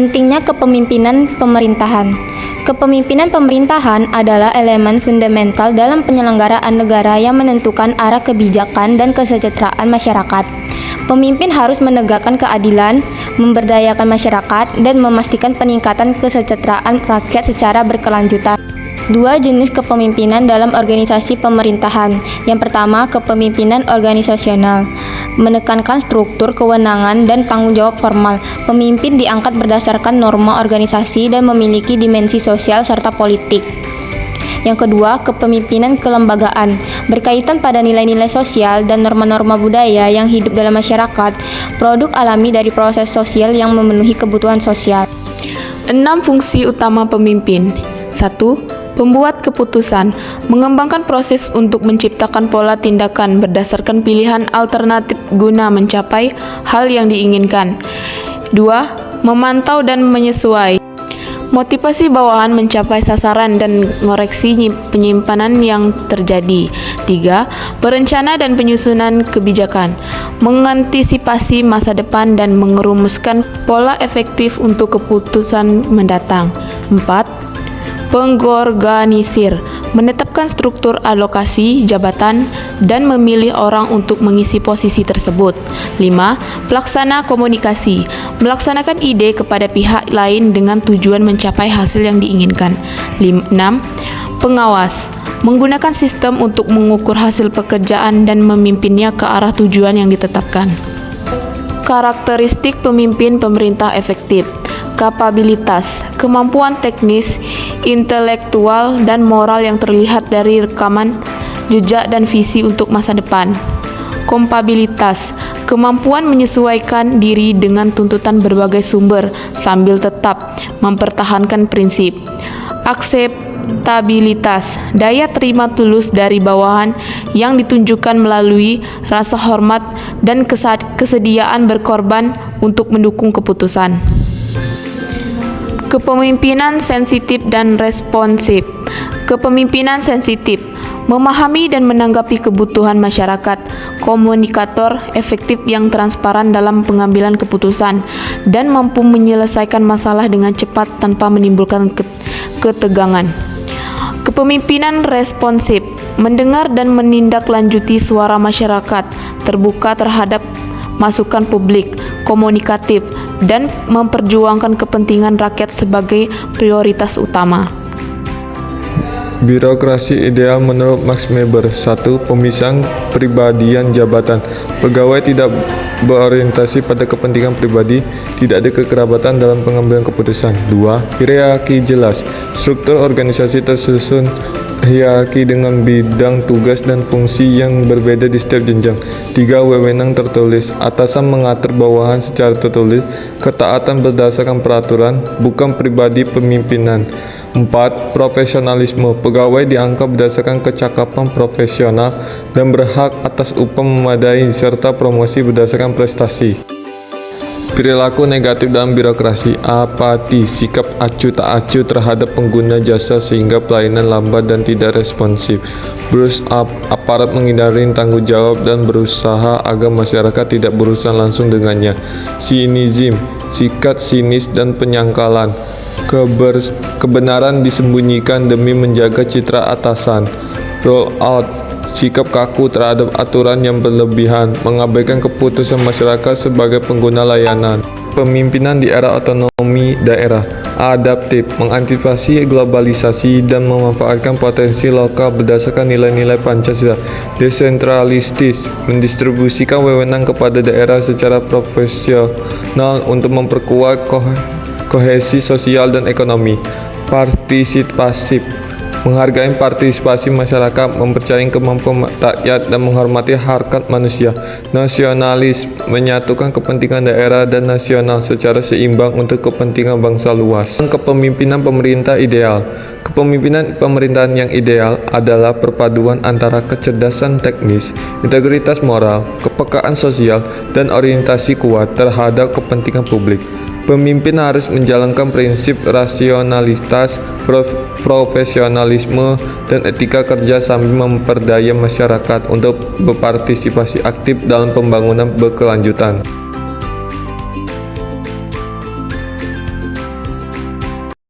Pentingnya kepemimpinan pemerintahan. Kepemimpinan pemerintahan adalah elemen fundamental dalam penyelenggaraan negara yang menentukan arah kebijakan dan kesejahteraan masyarakat. Pemimpin harus menegakkan keadilan, memberdayakan masyarakat, dan memastikan peningkatan kesejahteraan rakyat secara berkelanjutan. Dua jenis kepemimpinan dalam organisasi pemerintahan. Yang pertama, kepemimpinan organisasional. Menekankan struktur, kewenangan, dan tanggung jawab formal. Pemimpin diangkat berdasarkan norma organisasi dan memiliki dimensi sosial serta politik. Yang kedua, kepemimpinan kelembagaan. Berkaitan pada nilai-nilai sosial dan norma-norma budaya yang hidup dalam masyarakat, produk alami dari proses sosial yang memenuhi kebutuhan sosial. 6 fungsi utama pemimpin. 1. Pembuat keputusan, mengembangkan proses untuk menciptakan pola tindakan berdasarkan pilihan alternatif guna mencapai hal yang diinginkan. 2. Memantau dan menyesuaikan, motivasi bawahan mencapai sasaran dan mengoreksi penyimpanan yang terjadi. 3. Berencana dan penyusunan kebijakan, mengantisipasi masa depan dan merumuskan pola efektif untuk keputusan mendatang. 4. Pengorganisir, menetapkan struktur alokasi jabatan dan memilih orang untuk mengisi posisi tersebut. 5. Pelaksana komunikasi, melaksanakan ide kepada pihak lain dengan tujuan mencapai hasil yang diinginkan. 6. Pengawas, menggunakan sistem untuk mengukur hasil pekerjaan dan memimpinnya ke arah tujuan yang ditetapkan. Karakteristik pemimpin pemerintah efektif. Kapabilitas, kemampuan teknis, intelektual, dan moral yang terlihat dari rekaman, jejak, dan visi untuk masa depan. Kompabilitas, kemampuan menyesuaikan diri dengan tuntutan berbagai sumber sambil tetap mempertahankan prinsip. Akseptabilitas, daya terima tulus dari bawahan yang ditunjukkan melalui rasa hormat dan kesediaan berkorban untuk mendukung keputusan. Kepemimpinan sensitif dan responsif. Kepemimpinan sensitif, memahami dan menanggapi kebutuhan masyarakat, komunikator efektif yang transparan dalam pengambilan keputusan, dan mampu menyelesaikan masalah dengan cepat tanpa menimbulkan ketegangan. Kepemimpinan responsif, mendengar dan menindaklanjuti suara masyarakat, terbuka terhadap masukan publik, komunikatif, dan memperjuangkan kepentingan rakyat sebagai prioritas utama. Birokrasi ideal menurut Max Weber. 1. Pemisahan pribadian jabatan. Pegawai tidak berorientasi pada kepentingan pribadi, tidak ada kekerabatan dalam pengambilan keputusan. 2. Hierarki jelas. Struktur organisasi tersusun hierarki dengan bidang tugas dan fungsi yang berbeda di setiap jenjang. 3. Wewenang tertulis. Atasan mengatur bawahan secara tertulis. Ketaatan berdasarkan peraturan, bukan pribadi pemimpinan. 4. Profesionalisme. Pegawai dianggap berdasarkan kecakapan profesional dan berhak atas upah memadai serta promosi berdasarkan prestasi. Perilaku negatif dalam birokrasi. Apati, sikap acuh tak acuh terhadap pengguna jasa sehingga pelayanan lambat dan tidak responsif. Brush up, aparat menghindari tanggung jawab dan berusaha agar masyarakat tidak berurusan langsung dengannya. Sinism, sikap sinis dan penyangkalan. Kebenaran disembunyikan demi menjaga citra atasan. Roll out, sikap kaku terhadap aturan yang berlebihan, mengabaikan keputusan masyarakat sebagai pengguna layanan. Pemimpinan di era otonomi daerah. Adaptif, mengantisipasi globalisasi dan memanfaatkan potensi lokal berdasarkan nilai-nilai Pancasila. Desentralistis, mendistribusikan wewenang kepada daerah secara proporsional untuk memperkuat kohesi sosial dan ekonomi. Partisipasif, menghargai partisipasi masyarakat, mempercayai kemampuan rakyat dan menghormati harkat manusia. Nasionalis, menyatukan kepentingan daerah dan nasional secara seimbang untuk kepentingan bangsa luas. Kepemimpinan pemerintah ideal. Kepemimpinan pemerintahan yang ideal adalah perpaduan antara kecerdasan teknis, integritas moral, kepekaan sosial, dan orientasi kuat terhadap kepentingan publik. Pemimpin harus menjalankan prinsip rasionalitas, profesionalisme, dan etika kerja sambil memperdaya masyarakat untuk berpartisipasi aktif dalam pembangunan berkelanjutan.